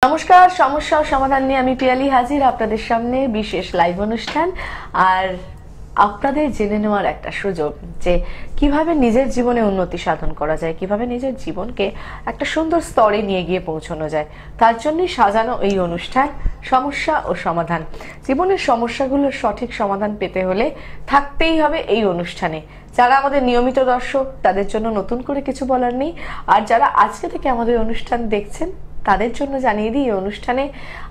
নমস্কার, সমস্যা ও সমাধান নিয়ে আমি পিয়ালি হাজির আপনাদের সামনে বিশেষ লাইভ অনুষ্ঠান। আর আপনাদের জেনে নেওয়ার একটা সুযোগ যে কিভাবে নিজের জীবনে উন্নতি সাধন করা যায়, কিভাবে নিজের জীবনকে একটা সুন্দর স্তরে নিয়ে গিয়ে পৌঁছানো যায়, তার জন্যই সাজানো এই অনুষ্ঠান সমস্যা ও সমাধান। জীবনের সমস্যাগুলোর সঠিক সমাধান পেতে হলে থাকতেই হবে এই অনুষ্ঠানে। যারা আমাদের নিয়মিত দর্শক তাদের জন্য নতুন করে কিছু বলার নেই, আর যারা আজকে থেকে আমাদের অনুষ্ঠান দেখছেন তাদের জন্য জানিয়ে দিই, এই অনুষ্ঠানে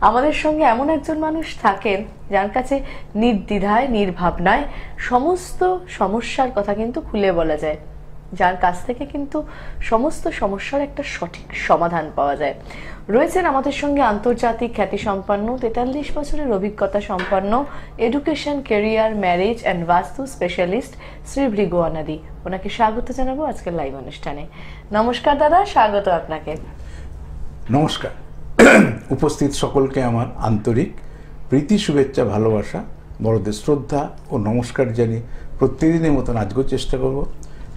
আমাদের সঙ্গে এমন একজন মানুষ থাকেন যার কাছে নির্দ্বিধায় নির্ভাবনায় সমস্ত সমস্যার কথা কিন্তু খুলে বলা যায়, যার কাছ থেকে কিন্তু সমস্ত সমস্যার একটা সঠিক সমাধান পাওয়া যায়। রয়েছেন আমাদের সঙ্গে আন্তর্জাতিক খ্যাতিসম্পন্ন 43 বছরের অভিজ্ঞতা সম্পন্ন এডুকেশন, ক্যারিয়ার, ম্যারেজ অ্যান্ড বাস্তু স্পেশালিস্ট শ্রী ভৃগু অনাদি। ওনাকে স্বাগত জানাবো আজকের লাইভ অনুষ্ঠানে। নমস্কার দাদা, স্বাগত আপনাকে। নমস্কার। উপস্থিত সকলকে আমার আন্তরিক প্রীতি, শুভেচ্ছা, ভালোবাসা, বড়দের শ্রদ্ধা ও নমস্কার জানিয়ে প্রত্যেকদিনের মতন আজকেও চেষ্টা করব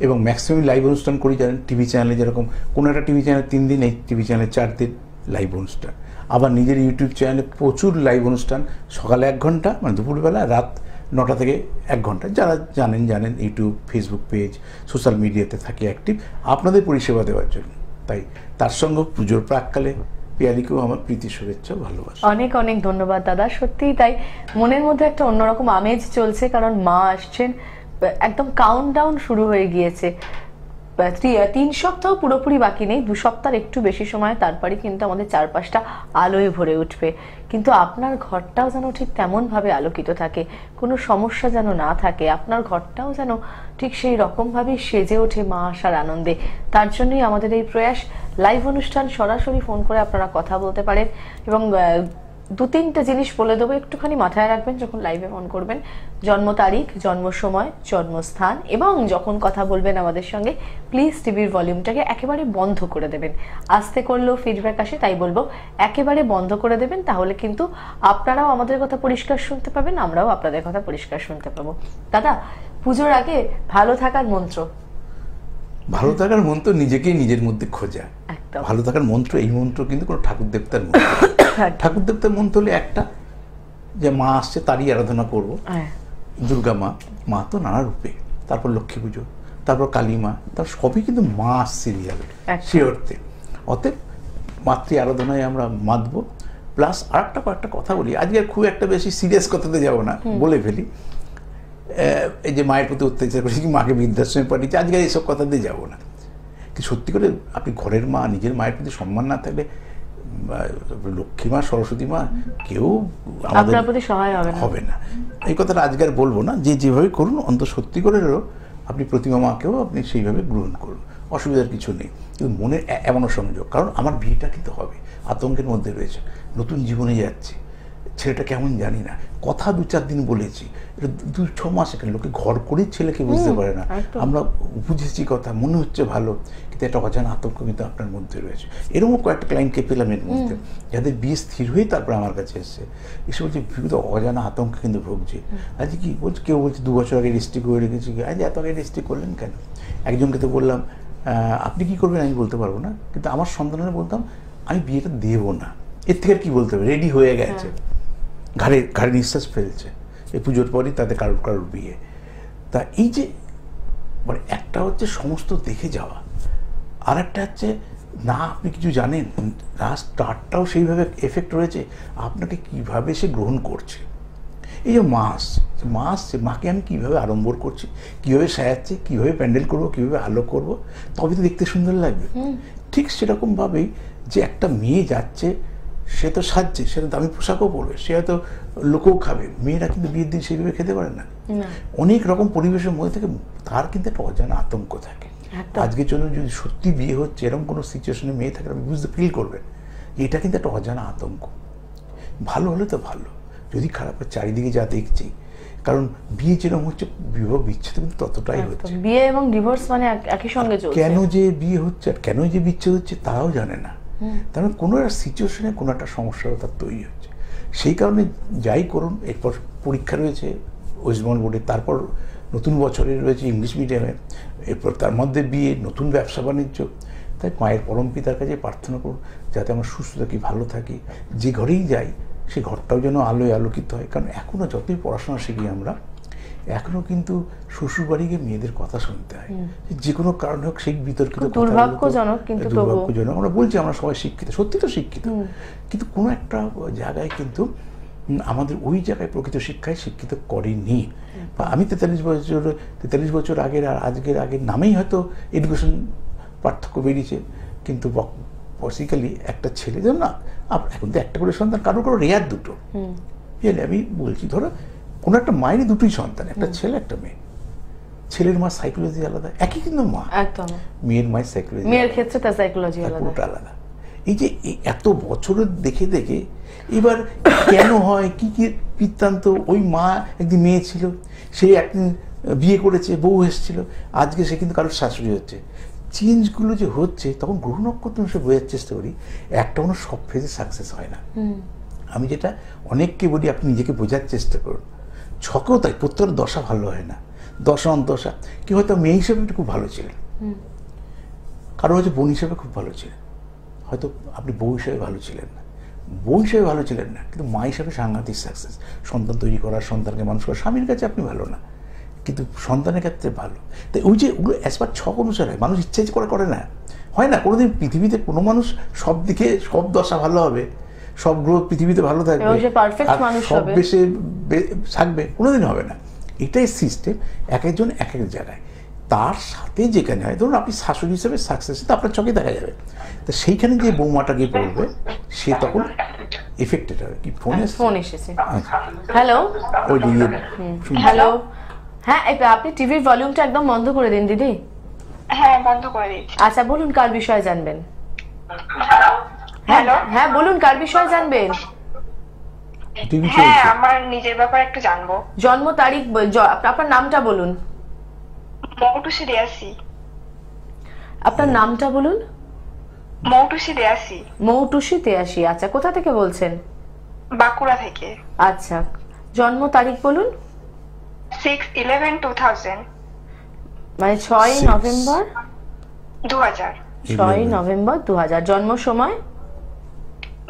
এবং ম্যাক্সিমাম লাইভ অনুষ্ঠান করি। জানেন টিভি চ্যানেলে যেরকম কোনো একটা টিভি চ্যানেল 3 দিন, এই টিভি চ্যানেলে 4 দিন লাইভ অনুষ্ঠান। আবার নিজের ইউটিউব চ্যানেলে প্রচুর লাইভ অনুষ্ঠান, সকালে 1 ঘন্টা মানে দুপুরবেলা, রাত 9টা থেকে 1 ঘন্টা। যারা জানেন ইউটিউব, ফেসবুক পেজ, সোশ্যাল মিডিয়াতে থাকি অ্যাক্টিভ আপনাদের পরিষেবা দেওয়ার জন্য। তাই তার সঙ্গে পুজোর প্রাককালে পিয়ালিকেও আমার প্রীতি, শুভেচ্ছা, ভালোবাসা। অনেক অনেক ধন্যবাদ দাদা। সত্যিই তাই, মনের মধ্যে একটা অন্যরকম আমেজ চলছে, কারণ মা আসছেন, একদম কাউন্টডাউন শুরু হয়ে গিয়েছে। 3 সপ্তাহ পুরোপুরি বাকি নেই, 2 সপ্তাহ একটু বেশি সময়, তারপরে কিন্তু আমাদের চারপাশটা আলোয় ভরে উঠবে। কিন্তু আপনার ঘরটাও যেন ঠিক তেমন ভাবে আলোকিত থাকে, কোনো সমস্যা যেন না থাকে, আপনার ঘরটাও যেন ঠিক সেই রকম ভাবে সেজে ওঠে মা আসার আনন্দে। তার জন্যই আমাদের এই প্রয়াস। লাইভ অনুষ্ঠান, সরাসরি ফোন করে আপনারা কথা বলতে পারেন এবং 2-3টা জিনিস বলে দেবো, একটুখানি মাথায় রাখবেন যখন লাইভে ফোন করবেন। জন্ম তারিখ, জন্ম সময়, জন্মস্থান, এবং যখন কথা বলবেন আমাদের সঙ্গে প্লিজ টিভির ভলিউমটাকে একেবারে বন্ধ করে দেবেন। আস্তে করলেও ফিডব্যাক আসে, তাই বলবো একেবারে বন্ধ করে দেবেন। তাহলে কিন্তু আপনারাও আমাদের কথা পরিষ্কার শুনতে পাবেন, আমরাও আপনাদের কথা পরিষ্কার শুনতে পাবো। দাদা, পুজোর আগে ভালো থাকার মন্ত্র? ভালো থাকার মন্ত্র নিজেকেই নিজের মধ্যে খোঁজা। ভালো থাকার মন্ত্র, এই মন্ত্র কিন্তু কোনো ঠাকুর দেবতার মন্ত্র। ঠাকুর দেবতার মন্ত্র হলে একটা, যে মা আসছে তারই আরাধনা করব। দুর্গা মা, মা তো নানা রূপে, তারপর লক্ষ্মী পুজো, তারপর কালী মা, তার সবই কিন্তু মা সিরিয়াল সে অর্থে। অতএব মাতৃ আরাধনায় আমরা মাতব। প্লাস আর কয়েকটা কথা বলি, আজকে খুব একটা বেশি সিরিয়াস কথাতে যাবো না, বলে ফেলি। এই যে মায়ের প্রতি অত্যাচার করেছি, মাকে বৃদ্ধাশ্রমে পাঠিয়েছি, আজকে এইসব কথাতে যাবো না। কিন্তু সত্যি করে আপনি ঘরের মা, নিজের মায়ের প্রতি সম্মান না থাকলে লক্ষ্মী মা, সরস্বতী মা কেউ আমাদের প্রতি সহায় হবে না। এই কথাটা আজকে আর বলবো না। যে যেভাবে করুন, অন্তত সত্যি করে আপনি প্রতিমা মাকেও আপনি সেইভাবে গ্রহণ করুন, অসুবিধার কিছু নেই। কিন্তু মনে এমনও সংযোগ, কারণ আমার বিয়েটা কিন্তু হবে, আতঙ্কের মধ্যে রয়েছে, নতুন জীবনে যাচ্ছে, ছেলেটা কেমন জানি না, কথা 2-4 দিন বলেছি, এটা 2-6 মাস এখানে লোকে ঘর করেই ছেলেকে বুঝতে পারে না। আমরা বুঝেছি কথা, মনে হচ্ছে ভালো, কিন্তু একটা অজানা আতঙ্ক কিন্তু আপনার মধ্যে রয়েছে। এরকম কয়েকটা ক্লায়েন্টকে পেলাম এর মধ্যে, যাদের বিয়ে স্থির হয়ে তারপর আমার কাছে এসছে, এসে বলছে বিপদ অজানা আতঙ্ক কিন্তু ভুগছে। আজকে কি বলছে, কেউ বলছে 2 বছর আগে রেজিস্ট্রি করে রেখেছি, আজ এত আগে রেজিস্ট্রি করলেন কেন? একজনকে তো বললাম আপনি কি করবেন আমি বলতে পারবো না, কিন্তু আমার সন্তানের বলতাম আমি বিয়েটা দেবো না। এর থেকে আর কি বলতে হবে, রেডি হয়ে গেছে, ঘাড়ে নিঃশ্বাস ফেলছে, এই পুজোর পরই তাদের কারোর বিয়ে। তা এই যে মানে একটা হচ্ছে সমস্ত দেখে যাওয়া, আর একটা হচ্ছে না আপনি কিছু জানেন, স্টার্টটাও সেইভাবে এফেক্ট রয়েছে, আপনাকে কিভাবে সে গ্রহণ করছে। এই যে মা আসছে, মাকে আমি কীভাবে আড়ম্বর করছি, কীভাবে সাজাচ্ছি, কীভাবে প্যান্ডেল করবো, কীভাবে আলো করবো, তবে তো দেখতে সুন্দর লাগবে। ঠিক সেরকমভাবেই যে একটা মেয়ে যাচ্ছে, সে তো সাজছে, সে তো দামি পোশাকও পরবে, সে হয়তো লোকেও খাবে। মেয়েরা কিন্তু বিয়ের দিন সেইভাবে খেতে পারে না, অনেক রকম পরিবেশের মধ্যে থেকে তার কিন্তু একটা অজানা আতঙ্ক থাকে। আজকের জন্য যদি সত্যি বিয়ে হচ্ছে, এরকম কোনো সিচুয়েশনে মেয়ে থাকে, আপনি বুঝতে ফিল করবেন যে এটা কিন্তু একটা অজানা আতঙ্ক। ভালো হলে তো ভালো, যদি খারাপ হয় চারিদিকে যা দেখছি, কারণ বিয়ে যেরকম হচ্ছে, বিবাহ বিচ্ছেদ কিন্তু ততটাই হচ্ছে। বিয়ে এবং ডিভোর্স মানে একই সঙ্গে চলছে। কেন যে বিয়ে হচ্ছে আর কেন যে বিচ্ছেদ হচ্ছে তারাও জানে না। তার মানে কোনো একটা সিচুয়েশনে কোনো একটা সমস্যা তার তৈরি হচ্ছে। সেই কারণে যাই করুন, এরপর পরীক্ষা রয়েছে ওয়েস্ট বেঙ্গল বোর্ডে, তারপর নতুন বছরে রয়েছে ইংলিশ মিডিয়ামে, এরপর তার মধ্যে বিয়ে, নতুন ব্যবসা বাণিজ্য। তাই মায়ের পরম পিতার কাছে প্রার্থনা করুন যাতে আমরা সুস্থ থাকি, ভালো থাকি, যে ঘরেই যাই সেই ঘরটাও যেন আলোয় আলোকিত হয়। কারণ এখনও যতই পড়াশোনা শিখি আমরা, এখনও কিন্তু শ্বশুরবাড়ি গিয়ে মেয়েদের কথা শুনতে হয়, যে কোনো কারণে হোক সেই বিতর্কিত দুর্ভাগ্যজনক। কিন্তু দুর্ভাগ্যজনক। আমরা বলছি আমরা সবাই শিক্ষিত, সত্যি তো শিক্ষিত, কিন্তু কোনো একটা জায়গায় কিন্তু আমাদের ওই জায়গায় প্রকৃত শিক্ষায় শিক্ষিত করেনি। আমি 43 বছর আগের আর আজকের আগের নামেই হয়তো এডুকেশন পার্থক্য বেরিয়েছে, কিন্তু বেসিক্যালি একটা ছেলে যেন না, এখন তো একটা করে সন্তান, কারো কারো রেয়ার দুটো। আমি বলছি ধরো কোনো একটা মায়েরই দুটোই সন্তান, একটা ছেলে একটা মেয়ে। ছেলের মা সাইকোলজি আলাদা, একই কিন্তু মা, মেয়ের মায়ের সাইকোলজি, মেয়ের ক্ষেত্রে তার সাইকোলজি আলাদা। এই যে এত বছরের দেখে দেখে এবার কেন হয়, কি কি বৃত্তান্ত। ওই মা একদিন মেয়ে ছিল, সে একদিন বিয়ে করেছে, বউ এসেছিল, আজকে সে কিন্তু কারোর শাশুড়ি হচ্ছে। চেঞ্জগুলো যে হচ্ছে, তখন গ্রহ নক্ষত্র হিসেবে বোঝার চেষ্টা করি একটা কোনো সব ফেজে সাকসেস হয় না। আমি যেটা অনেককে বলি, আপনি নিজেকে বোঝার চেষ্টা করুন। ছকেও তাই, প্রত্যেকের দশা ভালো হয় না, দশা অন্তশা। কি হয়তো মেয়ে হিসেবে একটু খুব ভালো ছিলেন, কারো হয়তো বোন হিসেবে খুব ভালো ছিলেন, হয়তো আপনি বউ হিসেবে ভালো ছিলেন না, বউ হিসেবে ভালো ছিলেন না, কিন্তু মা হিসেবে সাংঘাতিক সাকসেস। সন্তান তৈরি করা, সন্তানকে মানুষ করা, স্বামীর কাছে আপনি ভালো না, কিন্তু সন্তানের ক্ষেত্রে ভালো। তাই ওই যে ওগুলো অ্যাজ পার ছক অনুসারে মানুষ ইচ্ছে করে না, হয় না কোনোদিন। পৃথিবীতে কোনো মানুষ সব দিকে সব দশা ভালো হবে, সব গ্রহ পৃথিবীতে ভালো থাকবে, সব বেশে থাকবে, কোনোদিন হবে না। এটাই সিস্টেম, এক একজন এক এক জায়গায়। তার সাথে যেখানে হয়, ধরুন আপনি শাশুড়ি হিসেবে সাকসেস, তো আপনার চোখে দেখা যাবে, তো সেইখানে যে বৌমাটা গিয়ে পড়বে সে তখন এফেক্টেড হবে। কি ফোন এসেছে? হ্যালো, ওই হ্যালো, হ্যাঁ আপনি টিভির ভলিউমটা একদম বন্ধ করে দিন দিদি। হ্যাঁ, বন্ধ করে দিচ্ছি। আচ্ছা বলুন, কার বিষয়ে জানবেন? হ্যালো, হ্যাঁ বলুন, কার বিষয়ে জানবেন? হ্যাঁ, আমার নিজের ব্যাপারে একটু জানবো। জন্ম তারিখ, আপনার নামটা বলুন। মৌটুসি দেয়াসি। আপনার নামটা বলুন। মৌটুসি দেয়াসি। মৌটুসি দেয়াসি। আচ্ছা, কোথা থেকে বলছেন? বাঁকুড়া থেকে। আচ্ছা, জন্ম তারিখ বলুন। 6/11/2000। মানে 6 নভেম্বর 2000। 6 নভেম্বর 2000। জন্ম সময়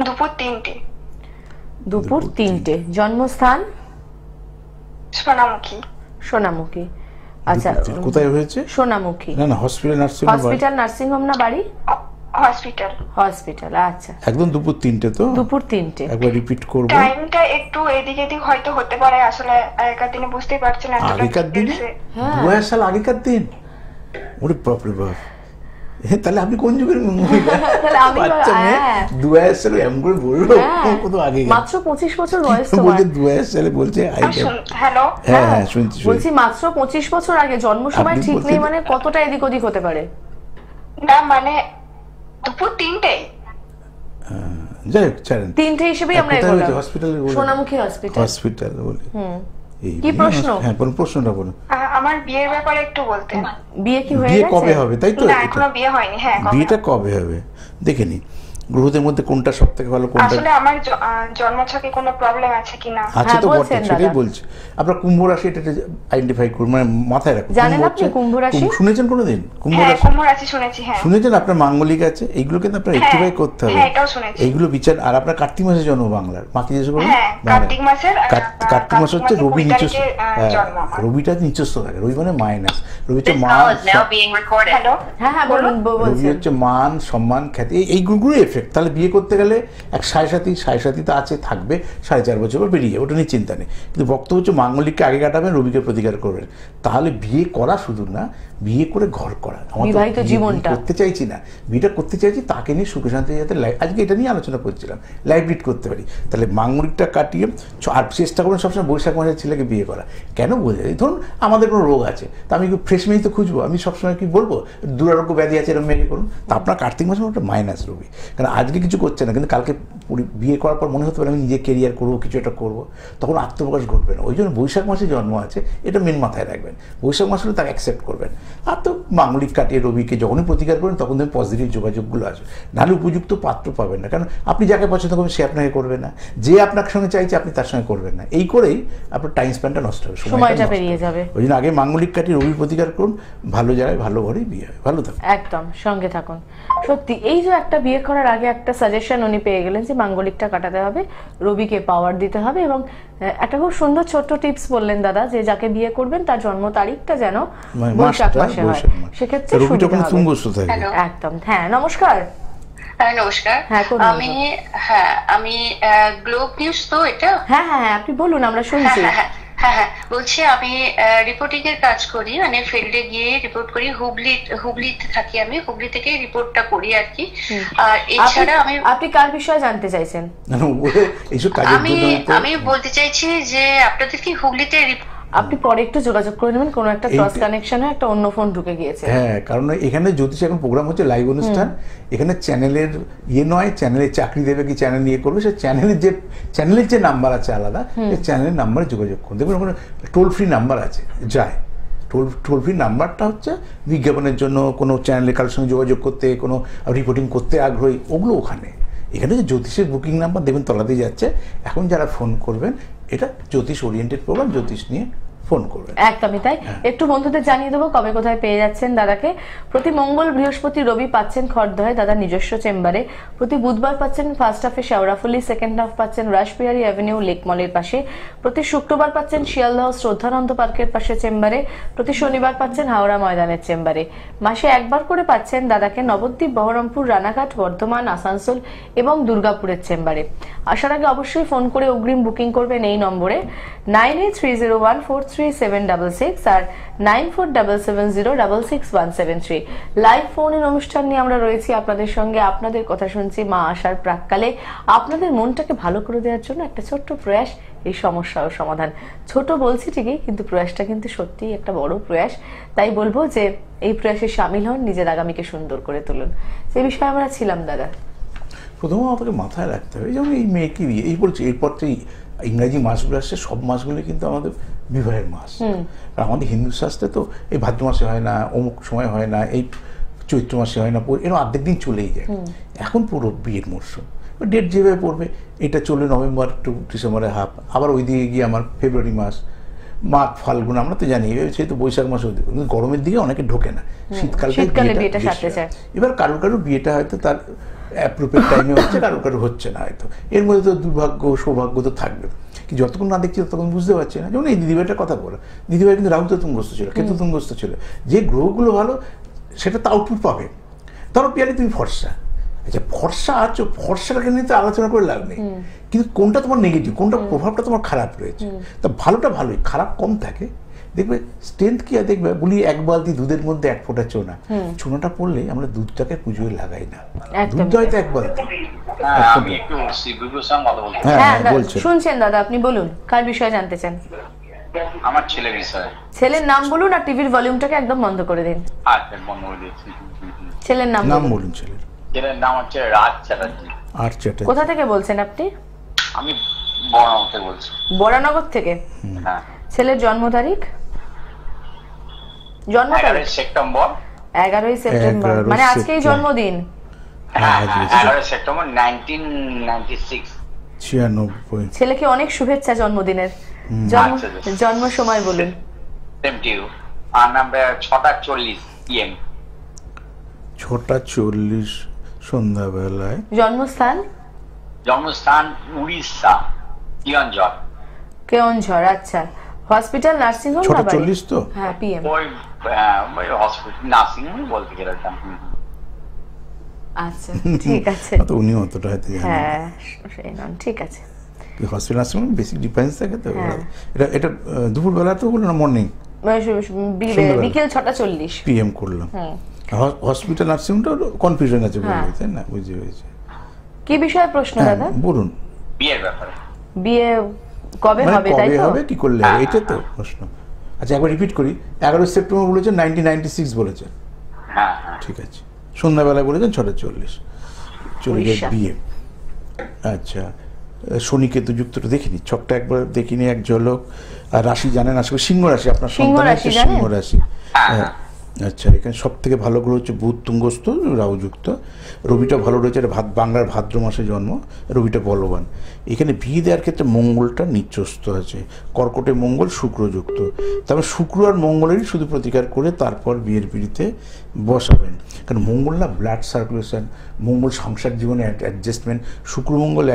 দুপুর 3টে। দুপুর 3টে। জন্মস্থান সোনামুখী। সোনামুখী। আচ্ছা, কোথায় হয়েছে? সোনামুখী। না হসপিটাল নার্সিং হোম না বাড়ি? হসপিটাল। আচ্ছা, একদম দুপুর 3টে। তো দুপুর 3টে। একবার রিপিট করব। টাইমটা একটু এদিক এদিক হয়তো হতে পারে, আসলে আগেকার দিনে বুঝতেই পারছেন না। আগেকার দিনে 2000 সাল আগেকার দিন? ওরে বাপ রে বাপ, তাহলে আপনি কোন যুগের মহিলা? তাহলে আমি 2000 সালে এমন করে বললো, কত আগে, মাত্র 25 বছর বয়স তো বলছে 2000 সালে, বলছে হ্যালো। হ্যাঁ শুনছি, বলছি মাত্র 25 বছর আগে। জন্ম সময় ঠিক নেই মানে কতটা এদিক ওদিক হতে পারে? না মানে দুপুর 3টে। যাই হোক, ছাড়েন। 3টে হিসেবেই আমরা বললাম। হসপিটালে সোনামুখী হসপিটাল বলে। কি প্রশ্ন? হ্যাঁ, কোন প্রশ্নটা বলুন। আমার বিয়ের ব্যাপারে একটু বলতেন। বিয়ে কি হয়ে গেছে? বিয়ে কবে হবে তাই তো? না, এখনো বিয়ে হয়নি। হ্যাঁ, বিয়েটা কবে হবে দেখে নি। গ্রহদের মধ্যে কোনটা সবথেকে ভালো, কোনটা? আসলে আমার জন্মছকে কোনো প্রবলেম আছে কিনা? আছে তো বটে, সেটাই বলছি। আপনারা কুম্ভ রাশি এটা আইডেন্টিফাই করুন, মানে মাথায় রাখুন। জানেন আপনি কুম্ভ রাশি? শুনেছেন কোনোদিন কুম্ভ রাশি? হ্যাঁ, কুম্ভ রাশি শুনেছি। হ্যাঁ, শুনেছেন? আপনার মাঙ্গলিক আছে, এইগুলো কিন্তু আপনার রেকটিফাই করতে হবে। হ্যাঁ, এটাও শুনেছি। এইগুলো বিচার। আর আপনার কার্তিক মাসে জন্ম বাংলার, বাকি যেসব বলুন। হ্যাঁ, কার্তিক মাসের। কার্তিক মাস হচ্ছে রবি নিচস্থ, রবিটা নিচস্থ থাকে। রবি মানে মাইনাস, রবি হচ্ছে মান। হ্যালো, হ্যাঁ বলুন। রবি হচ্ছে মান, সম্মান, খ্যাতি, এইগুলো এফেক্ট। তাহলে বিয়ে করতে গেলে এক সাড়ে তো আছে, থাকবে 4.5 বছর পর বেরিয়ে, ওটা নিয়ে চিন্তা নেই। কিন্তু বক্তব্য হচ্ছে মাঙ্গলিককে আগে কাটাবেন, রবিকে প্রতিকার করবেন, তাহলে বিয়ে করা শুধু না, বিয়ে করে ঘর করা। বিবাহিত জীবনটা করতে চাইছি না, বিয়েটা করতে চাইছি তাকে নিয়ে সুখে শান্তি যাতে আজকে এটা নিয়ে আলোচনা করছিলাম, লাইফ লিড করতে পারি। তাহলে মাঙ্গলিকটা কাটিয়ে আর চেষ্টা করবেন সবসময় বৈশাখ মাসের ছেলেকে বিয়ে করা। কেন বোঝা যায়? ধরুন আমাদের কোনো রোগ আছে, তা আমি ফ্রেশ মেয়েই তো খুঁজবো। আমি সবসময় কি বলবো দুরারোগ্য ব্যাধি আছে এরকম মেয়েকে করুন? তা আপনার কার্তিক মাসে একটা মাইনাস রবি, কারণ আজকে কিছু করছে না, কিন্তু কালকে বিয়ে করার পর মনে হতে পারে আমি নিজে কেরিয়ার করবো, কিছু একটা করবো, তখন আত্মপ্রকাশ ঘটবে না। ওই জন্য বৈশাখ মাসে জন্ম আছে, এটা মেন মাথায় রাখবেন। বৈশাখ মাস হলে তাকে অ্যাকসেপ্ট করবেন। আর তো মাঙ্গলিক কাটিয়ে রবিকে যখনই প্রতিকার করেন তখন দেখবেন পজিটিভ যোগাযোগগুলো আসবে। নাহলে উপযুক্ত পাত্র পাবেন না, কারণ আপনি যাকে পছন্দ করবেন সে আপনাকে করবে না, যে আপনার সঙ্গে চাইছে আপনি তার সঙ্গে করবেন না। এই করেই আপনার টাইম স্প্যানটা নষ্ট হবে, সময়টা পেরিয়ে যাবে। ওই জন্য আগে মাঙ্গলিক কাটিয়ে রবির প্রতিকার করুন, ভালো জায়গায় ভালো ঘরেই বিয়ে হয়। ভালো থাকুন, একদম সঙ্গে থাকুন। সত্যি এই যে একটা বিয়ে করার আগে একটা সাজেশন উনি পেয়ে গেলেন যে মাঙ্গলিকটা কাটাতে হবে, রবিকে পাওয়ার দিতে হবে, এবং একটা খুব সুন্দর ছোট্ট টিপস বললেন দাদা যে যাকে বিয়ে করবেন তার জন্ম তারিখটা যেন বৈশাখ মাসে হয়, সেক্ষেত্রে সুবিধা হবে। একদম। হ্যাঁ, নমস্কার। হ্যাঁ নমস্কার। আমি গ্লোব নিউজ তো এটা? হ্যাঁ হ্যাঁ হ্যাঁ, আপনি বলুন, আমরা শুনছি। হ্যাঁ, বলছি আমি রিপোর্টিং এর কাজ করি, মানে ফিল্ডে গিয়ে রিপোর্ট করি। হুগলিতে থাকি আমি, হুগলি থেকে রিপোর্টটা করি আর কি। আর এছাড়া আপনি কার বিষয়ে জানতে চাইছেন? আমি বলতে চাইছি যে আপনাদের কি হুগলিতে আপনি পরে একটু যোগাযোগ করে নেবেন, কোনো একটা ক্রস কানেকশনে একটা অন্য ফোন ঢুকে গিয়েছে। হ্যাঁ, কারণ এখানে জ্যোতিষ এখন প্রোগ্রাম হচ্ছে লাইভ অনুষ্ঠান, এখানে চ্যানেলের নয়, চ্যানেলে চাকরি দেবে কি চ্যানেল নিয়ে করবে, সে চ্যানেলের যে নাম্বার আছে আলাদা, সেই চ্যানেলের নাম্বারে যোগাযোগ করুন। দেখবেন ওখানে টোল ফ্রি নাম্বার আছে, যায় টোল ফ্রি নাম্বারটা হচ্ছে বিজ্ঞাপনের জন্য, কোনো চ্যানেলের কারোর সঙ্গে যোগাযোগ করতে, কোনো রিপোর্টিং করতে আগ্রহী, ওগুলো ওখানে। এখানে যে জ্যোতিষের বুকিং নাম্বার দেখবেন তলাতেই যাচ্ছে। এখন যারা ফোন করবেন, এটা জ্যোতিষ ওরিয়েন্টেড প্রোগ্রাম, জ্যোতিষ নিয়ে ফোন করবেন। একদমই তাই। একটু বন্ধুদের জানিয়ে দেবো কবে কোথায় পেয়ে যাচ্ছেন দাদাকে। প্রতি মঙ্গল, বৃহস্পতি, রবি পাচ্ছেন খড়দহে দাদার নিজস্ব চেম্বারে। প্রতি বুধবার পাচ্ছেন ফার্স্ট হাফে শেওড়াফুলি, সেকেন্ড হাফ পাচ্ছেন রাসবিহারী অ্যাভিনিউ লেক মলের পাশে। প্রতি শুক্রবার পাচ্ছেন শিয়ালদহ শ্রদ্ধানন্দ পার্কের পাশে চেম্বারে। প্রতি শনিবার পাচ্ছেন হাওড়া ময়দানের চেম্বারে। মাসে একবার করে পাচ্ছেন দাদাকে নবদ্বীপ, বহরমপুর, রানাঘাট, বর্ধমান, আসানসোল এবং দুর্গাপুরের চেম্বারে। আসার আগে অবশ্যই ফোন করে অগ্রিম বুকিং করবেন এই নম্বরে 9830143766 আর 9477066173। লাইভ ফোন ইন অনুষ্ঠান নিয়ে আমরা রয়েছি আপনাদের সঙ্গে, আপনাদের কথা শুনছি। মা আসার প্রাককালে আপনাদের মনটাকে ভালো করে দেওয়ার জন্য একটা ছোট্ট প্রয়াস, এই সমস্যা ও সমাধান। ছোট বলছি ঠিকই, কিন্তু প্রয়াসটা কিন্তু সত্যিই একটা বড় প্রয়াস। তাই বলবো যে এই প্রয়াসে সামিল হন, নিজের আগামীকে সুন্দর করে তুলুন। সেই বিষয়ে আমরা ছিলাম দাদা। প্রথমে আমাকে মাথায় রাখতে হবে, যেমন এই মেয়েকে বিয়ে, এই বলছি এরপর তো ইংরাজি মাসগুলো আসছে, সব মাসগুলো কিন্তু আমাদের বিবাহের মাস। আর আমাদের হিন্দু শাস্ত্রে তো এই ভাদ্র মাসে হয় না, অমুক সময় হয় না, এই চৈত্র মাসে হয় না, এরকম অর্ধেক দিন চলেই যায়। এখন পুরো বিয়ের মরশুম, ডেট যেভাবে পড়বে, এটা চলে নভেম্বর টু ডিসেম্বরে হাফ, আবার ওই দিকে গিয়ে আমার ফেব্রুয়ারি মাস, মাঘ, ফাল্গুন, আমরা তো জানি সেহেতু বৈশাখ মাসে ওদিকে, কিন্তু গরমের দিকে অনেকে ঢোকে না, শীতকালে বিয়েটা সারতে চায়। এবার কারোর বিয়েটা হয়তো তার অ্যাপ্রোপ্রিয়েট টাইমে হচ্ছে, কারোর হচ্ছে না হয়তো। এর মধ্যে তো দুর্ভাগ্য সৌভাগ্য তো থাকবে, কি যতক্ষণ না দেখছি ততক্ষণ বুঝতে পারছি না। যেমন এই দিদিভাইটার কথা বলো, দিদিভাই কিন্তু রাহু তুঙ্গস্থ ছিল, কেতু তুঙ্গস্থ ছিল, যে গ্রহগুলো ভালো সেটা তো আউটপুট পাবে। ধরো পিয়ালি তুমি ফর্সা, আচ্ছা ফর্সা আছো, ফর্সাটাকে নিয়ে তো আলোচনা করে লাভ নেই, কিন্তু কোনটা তোমার নেগেটিভ, কোনটা প্রভাবটা তোমার খারাপ রয়েছে। তা ভালোটা ভালোই, খারাপ কম থাকে। দেখবে স্ট্রেংথ কি আর দেখবে, বলি এক বালতি দুধের মধ্যে এক ফোঁটা চোনা, চোনাটা পড়লে আমরা দুধটাকে পুজোয় লাগাই না, দুধ হয়তো এক বালতি। শুনছেন দাদা, আপনি বলুন কার বিষয়ে জানতে চান? আমার ছেলের বিষয়ে। ছেলের নাম বলুন আর টিভির ভলিউমটাকে একদম বন্ধ করে দিন। আচ্ছা, বন্ধ করে দিয়েছি। ছেলের নাম বলুন। ছেলের নাম হচ্ছে রাজ চ্যাটার্জি। কোথা থেকে বলছেন আপনি? আমি বরানগর থেকে বলছি। বরানগর থেকে? হ্যাঁ। ছেলের জন্ম তারিখ? 11 সেপ্টেম্বর। 11 সেপ্টেম্বর, মানে আজকেই জন্মদিন। 11 সেপ্টেম্বর 1996। ছেলেকে অনেক শুভেচ্ছা জন্মদিনের। জন্ম সময় বলুন। Same to you. আর নাম্বার 6:40 PM। 6:40 সন্ধ্যাবেলায়। জন্মস্থান? জন্মস্থান উড়িষ্যা, কেওনঝড়। কেওনঝড়, আচ্ছা। Hospital, nursing home? 6:40 তো? হ্যাঁ, PM। ওই হসপিটাল, নার্সিং হোম বলতে গেলে। আচ্ছা, ঠিক আছে। তো উনি অতটা হয়তো জানেন। হ্যাঁ, সেই নাম, ঠিক আছে। Hospital nursing home basic difference থাকে তো। এটা দুপুরবেলা তো হলো না, মর্নিং বিকেল 6:40 PM করলাম। হসপিটাল নার্সিং হোমটা কনফিউশন আছে বলে, তাই না? বুঝে হয়েছে। কি বিষয়ে প্রশ্ন দাদা? বলুন। বিয়ের ব্যাপারে। বিয়ে কবে হবে, তাই তো? কবে হবে, কি করলে হবে, এটা তো প্রশ্ন। আচ্ছা, একবার রিপিট করি। 11 সেপ্টেম্বর বলেছেন, 1996 বলেছেন। হ্যাঁ, ঠিক আছে। সন্ধ্যাবেলায় বলেছেন 6:40, চলে যায় বিয়ে। আচ্ছা, শনি কেতু যুক্তটা দেখিনি, ছকটা একবার দেখিনি এক ঝলক। আর রাশি জানেন আজকে? সিংহ রাশি। আপনার সন্তান হচ্ছে সিংহ রাশি। আচ্ছা, এখানে সব থেকে ভালো গ্রহ হচ্ছে বুধ তুঙ্গস্থ, রাহুযুক্ত। রবিটা ভালো রয়েছে, এটা বাংলার ভাদ্র মাসে জন্ম, রবিটা বলবান। এখানে বিয়ে দেওয়ার ক্ষেত্রে মঙ্গলটা নিচস্থ আছে, কর্কটে মঙ্গল শুক্রযুক্ত। তারপর শুক্র আর মঙ্গলেরই শুধু প্রতিকার করে তারপর বিয়ের পিড়িতে বসাবেন। কারণ মঙ্গল না ব্লাড সার্কুলেশন, মঙ্গল সংসার জীবনে অ্যাডজাস্টমেন্ট, শুক্র মঙ্গল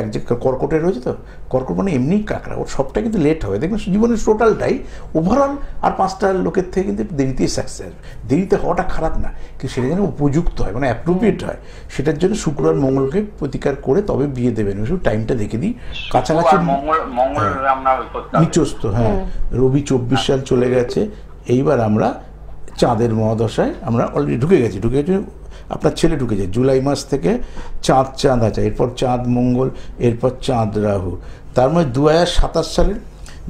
কর্কটে রয়েছে, তো কর্কট মানে এমনিই কাঁকড়া, ওর সবটা কিন্তু লেট হবে। দেখবেন জীবনের টোটালটাই ওভারঅল আর 5টা লোকের থেকে কিন্তু দেরিতেই সাকসেস আসবে। দেরিতে হওয়াটা খারাপ না, কিন্তু সেটা যেন উপযুক্ত হয়, মানে অ্যাপ্রোপ্রিয়েট হয়, সেটার জন্য শুক্র আর মঙ্গলকে প্রতিকার করে তবে বিয়ে দেবেন। শুধু টাইমটা দেখে দিই, কাছাকাছি নিচস্থ। হ্যাঁ, রবি 24 সাল চলে গেছে, এইবার আমরা চাঁদের মহাদশায় আমরা অলরেডি ঢুকে গেছি। আপনার ছেলে ঢুকে যায় জুলাই মাস থেকে। চাঁদ আছে, এরপর চাঁদ মঙ্গল, এরপর চাঁদ রাহু। তার মধ্যে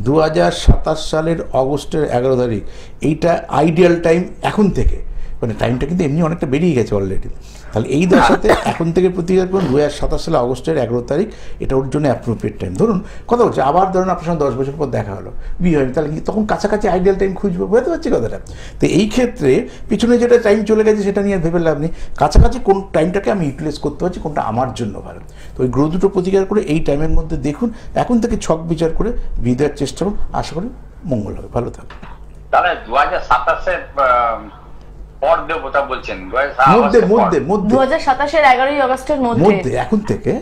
2027 সালের অগস্টের 11 তারিখ এইটা আইডিয়াল টাইম এখন থেকে, মানে টাইমটা কিন্তু এমনি অনেকটা বেরিয়ে গেছে অলরেডি। তাহলে এই দশাতে এখন থেকে প্রতিকার করুন। 2027 সালে অগস্টের 11 তারিখ এটা ওর জন্য অ্যাপ্রোপ্রিয়েট টাইম। ধরুন কথা বলছে, আবার ধরুন আপনার সঙ্গে 10 বছর পর দেখা হলো, বিয়ে হয়নি, তাহলে তখন কাছাকাছি আইডিয়াল টাইম খুঁজবো, বুঝতে পারছি কথাটা? তো এই ক্ষেত্রে পিছনে যেটা টাইম চলে গেছে সেটা নিয়ে ভেবে লাভ নেই, কাছাকাছি কোন টাইমটাকে আমি ইউটিলাইজ করতে পারছি, কোনটা আমার জন্য ভালো। তো ওই গ্রহ দুটো প্রতিকার করে এই টাইমের মধ্যে দেখুন, এখন থেকে ছক বিচার করে বিয়ে দেওয়ার চেষ্টা করুন, আশা করি মঙ্গল হবে। ভালো থাকুন। তাহলে 2027 পর দেবতা বলছেন, মধ্যে 2027 11ই আগস্টের মধ্যে, এখন থেকে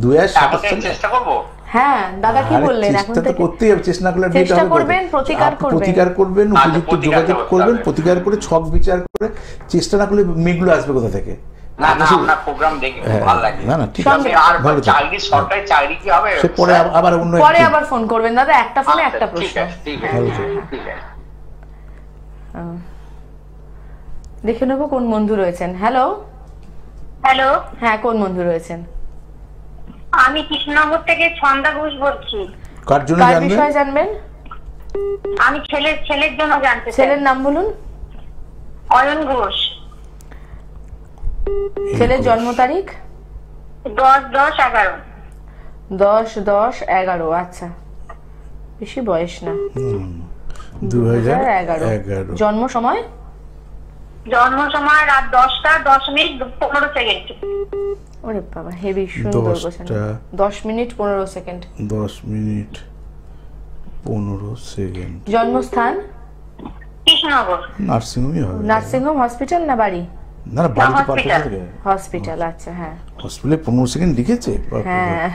2027 সালে চেষ্টা করবো। হ্যাঁ দাদা কি বললেন, এখন থেকে করতেই হবে, চেষ্টা করলে চেষ্টা করবেন, প্রতিকার করবেন, উপযুক্ত যোগাযোগ করবেন, প্রতিকার করে ছক বিচার করে। চেষ্টা না করলে মেঘগুলো আসবে কোথা থেকে? না আপনার প্রোগ্রাম দেখে খুব ভালো লাগে। না ঠিক আছে, আর চাকরি, সরকারি চাকরি কি হবে? পরে আবার ফোন করবেন দাদা, একটা ফোনে একটা প্রশ্ন। ঠিক আছে। দেখে নেবো কোন বন্ধু রয়েছেন। হ্যালো। হ্যাঁ, কোন বন্ধু রয়েছেন? আমি কৃষ্ণনগর থেকে ছন্দা ঘোষ বলছি। কার জন্য জানবেন? আমি ছেলের জন্য জানতে চাই। ছেলের নাম বলুন। অয়ন ঘোষ। ছেলের জন্ম তারিখ? 10/10/11। 10/10/11। আচ্ছা, বেশি বয়স না। 2011। জন্ম সময় রাত 10:10:15 ওরে বাবা, হেভি সুন্দর বলছেন। 10:15 জন্মস্থান কৃষ্ণনগর। নার্সিংহোম হসপিটাল না বাড়ি? না বাড়িতে পারফেক্ট থাকে। হসপিটাল, আচ্ছা। হ্যাঁ, হসপিটালে 15 সেকেন্ড লিখেছে। হ্যাঁ,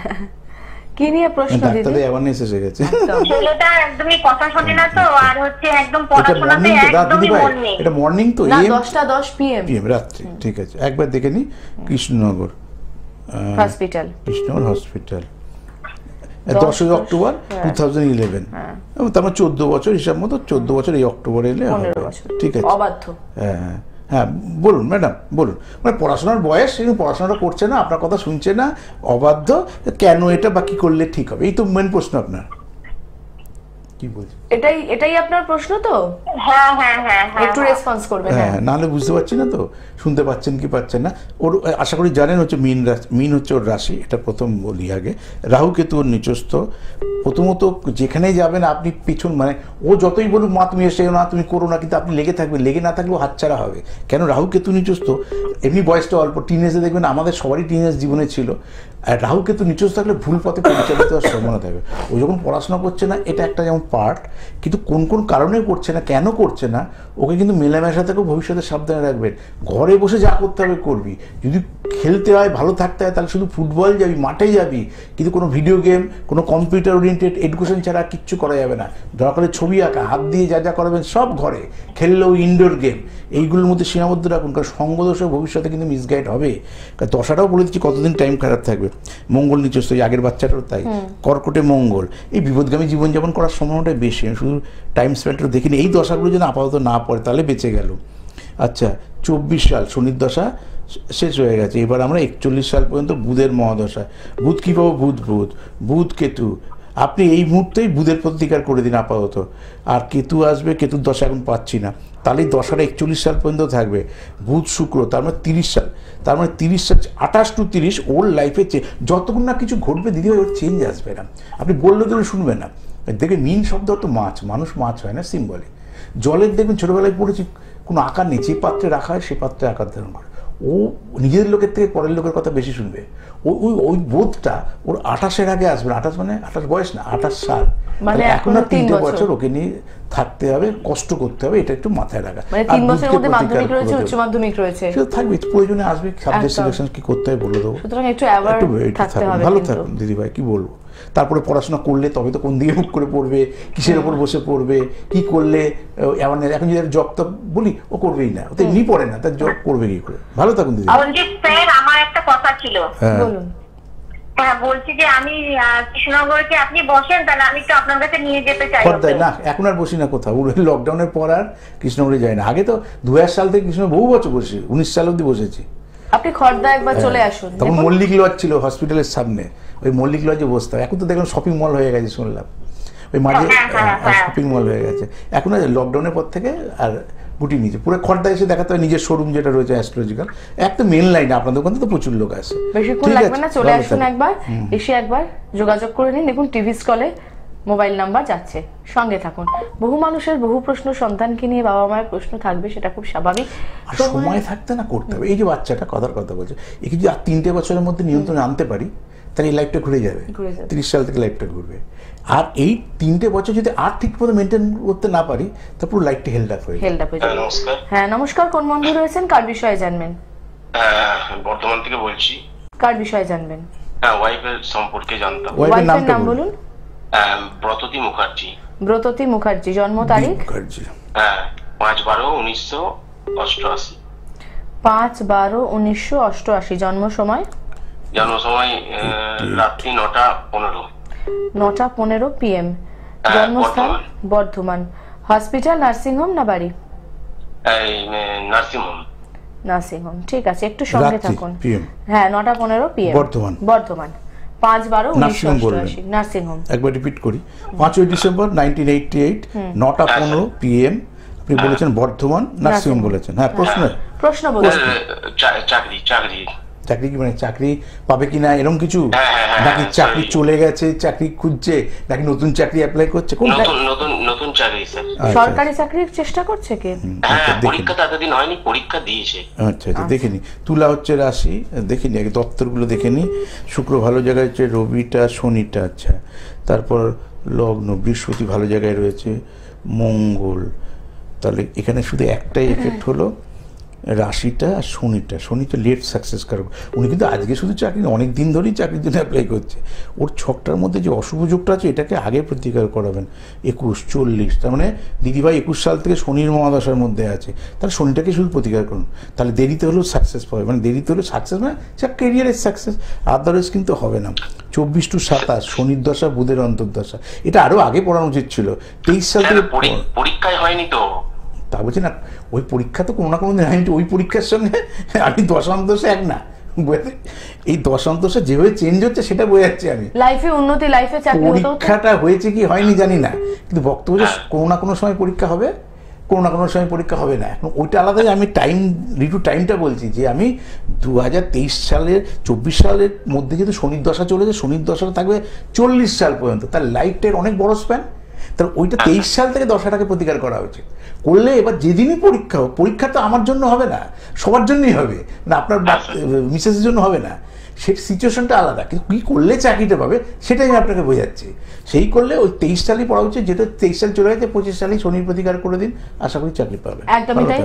কি নিয়ে প্রশ্ন দিদি? ডাক্তারদের অ্যাওয়ারনেস এসে গেছে। ছেলেটা একদমই কথা শোনে না, তো আর হচ্ছে একদম পড়াশোনাতে একদমই মন নেই। এটা মর্নিং তো, না 10:10 PM রাত্রি। ঠিক আছে, একবার দেখে নি। Krishnanagar hospital, 10 October 2011। তারপর 14 বছর হিসাব মতো, 14 বছর এই অক্টোবরে এলে 15 বছর। ঠিক আছে, অবাধ্য। হ্যাঁ বলুন ম্যাডাম, বলুন। মানে পড়াশোনার বয়স, কিন্তু পড়াশোনাটা করছে না, আপনার কথা শুনছে না, অবাধ্য। কেন এটা বা কি করলে ঠিক হবে, এই তো মেন প্রশ্ন আপনার। কি বলছেন? এটাই আপনার প্রশ্ন তো? হ্যাঁ, একটু রেসপন্স করবেন। হ্যাঁ, নাহলে বুঝতে পারছি না তো, শুনতে পাচ্ছেন কি পাচ্ছেন না। ওর আশা করি জানেন হচ্ছে মিন হচ্ছে ওর রাশি। এটা প্রথম বলি আগে। রাহু কেতু ওর নিচস্থ। প্রথমত যেখানেই যাবেন আপনি পিছন, মানে ও যতই বলুক মা তুমি এসে না, তুমি করো না, কিন্তু আপনি লেগে থাকবেন, লেগে না থাকলেও হাতছাড়া হবে। কেন? রাহু কেতু নিচস্থ। এমনি বয়সটা অল্প, টিনেজে দেখবেন, আমাদের সবারই টিনেজ জীবনে ছিল। আর রাহু কেতু নিচস্থ থাকলে ভুল পথে পরিচালিত হওয়ার সম্ভাবনা থাকবে। ও যখন পড়াশোনা করছে না, এটা একটা যেমন পার্ট, কিন্তু কোন কারণে করছে না, কেন করছে না, ওকে কিন্তু মেলামেশা থেকেও ভবিষ্যতে সাবধানে রাখবেন। ঘরে বসে যা করতে হবে করবি, যদি খেলতে হয়, ভালো থাকতে হয়, তাহলে শুধু ফুটবল যাবি, মাঠে যাবি, কিন্তু কোনো ভিডিও গেম, কোনো কম্পিউটার ওরিয়েন্টেড এডুকেশন ছাড়া কিচ্ছু করা যাবে না। দরকারে ছবি আঁকা, হাত দিয়ে যা করাবেন সব ঘরে, খেললেও ইনডোর গেম, এইগুলোর মধ্যে সীমাবদ্ধ রাখুন। কারণ সঙ্গদোষে ভবিষ্যতে কিন্তু মিসগাইড হবে। কারণ দশাটাও বলে দিচ্ছি কতদিন টাইম খারাপ থাকবে। মঙ্গল নিচস্থ, আগের বাচ্চাটাও তাই, কর্কটে মঙ্গল। এই বিপদগামী জীবনযাপন করার সম্ভাবনাটাই বেশি। আমি শুধু টাইম স্পেন্ডটা দেখিনি। এই দশাগুলো যেন আপাতত না পড়ে, তাহলে বেঁচে গেল। আচ্ছা, 24 সাল শনির দশা শেষ হয়ে গেছে। এবার আমরা 41 সাল পর্যন্ত বুধের মহাদশা। বুধ কী পাবো? বুধ কেতু। আপনি এই মুহূর্তেই বুধের প্রতিকার করে দিন আপাতত। আর কেতু আসবে, কেতুর দশা এখন পাচ্ছি না, তাহলে দশাটা 41 সাল পর্যন্ত থাকবে। বুধ শুক্র, তার মানে 30 সাল। তার মানে 30 সাল 28 to 30 ওর লাইফে যতক্ষণ না কিছু ঘটবে দিদি ভাই, ওর চেঞ্জ আসবে না। আপনি বললে তো শুনবে না। দেখবে মিন শব্দ তো মাছ, মানুষ মাছ হয় না, সিম্বলে। জলের দেখবেন ছোটোবেলায় পড়েছি কোনো আকার নেই, যে পাত্রে রাখা হয় সে পাত্রে আকার ধারণ করে। ও নিজের লোকের থেকে পরের লোকের কথা বেশি শুনবে। ওই বোধটা ওর 28-এর আগে আসবে। 28 মানে 28 বয়স না, 28 সাল। মানে এখন আর 3 বছর ওকে নিয়ে থাকতে হবে, কষ্ট করতে হবে, এটা একটু মাথায় রাখা। মানে 3 বছরের মধ্যে মাধ্যমিক রয়েছে, উচ্চ মাধ্যমিক রয়েছে, সেটা থাকবে, প্রয়োজনে আসবে, সাবজেক্ট সিলেকশন কি করতে হয় বলে দেবো। সুতরাং একটু অ্যাওয়ার্ড থাকতে হবে। ভালো থাকুন দিদিভাই, কি বলবো। তারপরে পড়াশোনা করলে তবে তো কোন দিকে মুখ করে পড়বে, কিসের ওপর বসে পড়বে, কি করলে অ্যাওয়ারনেস। এখন যদি জব তো বলি ও করবেই না, ও তো এমনি পড়ে না, তার জব করবে কি করে। ভালো থাকুন দিদি। স্যার আমার একটা কথা ছিল। বলুন। হ্যাঁ, বলছি যে আমি কৃষ্ণনগরকে আপনি বসেন, তাহলে আমি তো আপনার কাছে নিয়ে যেতে চাই। না, এখন আর বসি না কোথাও, লকডাউনের পর আর কৃষ্ণনগরে যাই না। আগে তো 2000 সাল থেকে কৃষ্ণ বহু বছর বসে, 19 সাল অব্দি বসেছি। আপনি খর্দা একবার চলে আসুন। তখন মল্লিক লজ ছিল হসপিটালের সামনে, ওই মল্লিক লজে বসতাম। এখন তো দেখলাম শপিং মল হয়ে গেছে শুনলাম, ওই মাঝে শপিং মল হয়ে গেছে। এখন লকডাউনের পর থেকে আর গুটি নিচে পুরো খর্দা এসে দেখাতে হয় নিজের শোরুম যেটা রয়েছে অ্যাস্ট্রোলজিক্যাল, একটা মেন লাইন। আপনাদের ওখানে তো প্রচুর লোক আসে, বেশিক্ষণ লাগবে না, চলে আসুন একবার, এসে একবার যোগাযোগ করে নিন। দেখুন টিভি স্কলে মোবাইল নাম্বার যাচ্ছে, সঙ্গে থাকুন। বহু মানুষের বহু প্রশ্ন, সন্তানকে নিয়ে বাবা মায়ের প্রশ্ন থাকবে, সেটা খুব স্বাভাবিক। সময় থাকতে না করতে হবে। এই যে বাচ্চাটা কথার কথা বলছে, একে যদি আর 3টে বছরের মধ্যে নিয়ন্ত্রণে আনতে পারি, তাহলে এই লাইফটা ঘুরে যাবে। 30 সাল থেকে লাইফটা ঘুরবে। আর এই 3টে বছর যদি আর ঠিক মতো মেনটেন করতে না পারি, তা পুরো লাইফটা হেল্ড আপ হয়ে যাবে। নমস্কার। হ্যাঁ নমস্কার, কোন বন্ধু রয়েছেন, কার বিষয়ে জানবেন? বর্ধমান থেকে বলছি। কার বিষয়ে জানবেন? ওয়াইফের সম্পর্কে জানতাম। ওয়াইফের নাম বলুন। ব্রততী মুখার্জি। ব্রততী মুখার্জি, জন্ম তারিখ? 5/12/1988। 5/12/1988। জন্ম সময়? জন্ম সময় রাত্রি 9:15। 9:15 PM। জন্মস্থান? বর্ধমান। হসপিটাল, নার্সিংহোম না বাড়ি? নার্সিংহোম। নার্সিংহোম, ঠিক আছে, একটু সঙ্গে থাকুন। PM। হ্যাঁ 9:15 PM। বর্ধমান। বর্ধমান। 5/12/1988 নার্সিংহোম। একবার রিপিট করি, 5ই ডিসেম্বর 1988, 9:15 PM। আপনি বলেছেন বর্ধমান, নার্সিংহোম বলেছেন। হ্যাঁ, প্রশ্ন বলুন। চাকরি কি মানে চাকরি পাবে কিনা এরকম কিছু, নাকি চাকরি চলে গেছে, চাকরি খুঁজছে, নাকি নতুন চাকরি অ্যাপ্লাই করছে? নতুন চাকরি স্যার। সরকারি চাকরির চেষ্টা করছে কি? পরীক্ষা তো এতদিন হয়নি, পরীক্ষা দিয়েছে। আচ্ছা, দেখেনি। তুলা হচ্ছে রাশি, দেখেনি আগে দপ্তরগুলো দেখেনি। শুক্র ভালো জায়গায় হচ্ছে, রবিটা, শনিটা, আচ্ছা, তারপর লগ্ন, বৃহস্পতি ভালো জায়গায় রয়েছে, মঙ্গল। তাহলে এখানে শুধু একটাই এফেক্ট হলো, রাশিটা আর শনিটা। শনি তো লেট সাকসেস কারক। উনি কিন্তু আজকে শুধু চাকরি, অনেক দিন ধরেই চাকরির জন্য অ্যাপ্লাই করছে। ওর ছকটার মধ্যে যে অশুভ যোগটা আছে, এটাকে আগে প্রতিকার করাবেন। 21, 40, তার মানে দিদিভাই 21 সাল থেকে শনির মহাদশার মধ্যে আছে, তাহলে শনিটাকে শুধু প্রতিকার করুন। তাহলে দেরিতে হলেও সাকসেস পাবে, মানে দেরিতে হলেও সাকসেস, মানে সে কেরিয়ারের সাকসেস, আদারওয়াইজ কিন্তু হবে না। 24 to 27 শনির দশা, বুধের অন্তর্দশা। এটা আরো আগে পড়ানো উচিত ছিল। 23 সাল থেকে পরীক্ষায় হয়নি তো। তা বলছি না, ওই পরীক্ষা তো কোনো না কোনো দিন হয়নি। ওই পরীক্ষার সঙ্গে আমি দশান্তদশা এক না, এই দশান্তদশা যেভাবে চেঞ্জ হচ্ছে সেটা বোঝা যাচ্ছে। আমি লাইফে উন্নতি, লাইফে চাকরি, পরীক্ষাটা হয়েছে কি হয়নি জানি না, কিন্তু বক্তব্য যে কোনো না কোনো সময় পরীক্ষা হবে, কোনো না কোনো সময় পরীক্ষা হবে না। এখন ওইটা আলাদা। আমি টাইমটা বলছি যে আমি 2023 সালের 24 সালের মধ্যে যেহেতু শনির দশা চলেছে, শনির দশাটা থাকবে 40 সাল পর্যন্ত, তার লাইফটার অনেক বড় স্প্যান। তাহলে ওইটা 23 সাল থেকে দশাটাকে প্রতিকার করা উচিত করলে। এবার যেদিনই পরীক্ষা হোক, পরীক্ষা তো আমার জন্য হবে না, সবার জন্যই হবে, মানে আপনার মিসেসের জন্য হবে না। সেই সিচুয়েশনটা আলাদা, কিন্তু কী করলে চাকরিটা পাবে সেটাই আমি আপনাকে বোঝাচ্ছি। সেই করলে ওই 23 সালই পড়া উচিত, যেটা 23 সাল চলে গেছে, 25 সালেই শনির প্রতিকার করে দিন, আশা করি চাকরি পাবে। একদমই তাই।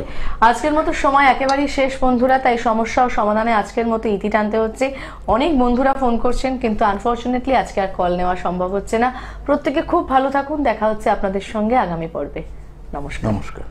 আজকের মতো সময় একেবারেই শেষ বন্ধুরা, তাই সমস্যা ও সমাধানে আজকের মতো ইতি টানতে হচ্ছে। অনেক বন্ধুরা ফোন করছেন, কিন্তু আনফরচুনেটলি আজকে আর কল নেওয়া সম্ভব হচ্ছে না। প্রত্যেকে খুব ভালো থাকুন, দেখা হচ্ছে আপনাদের সঙ্গে আগামী পর্বে। নমস্কার।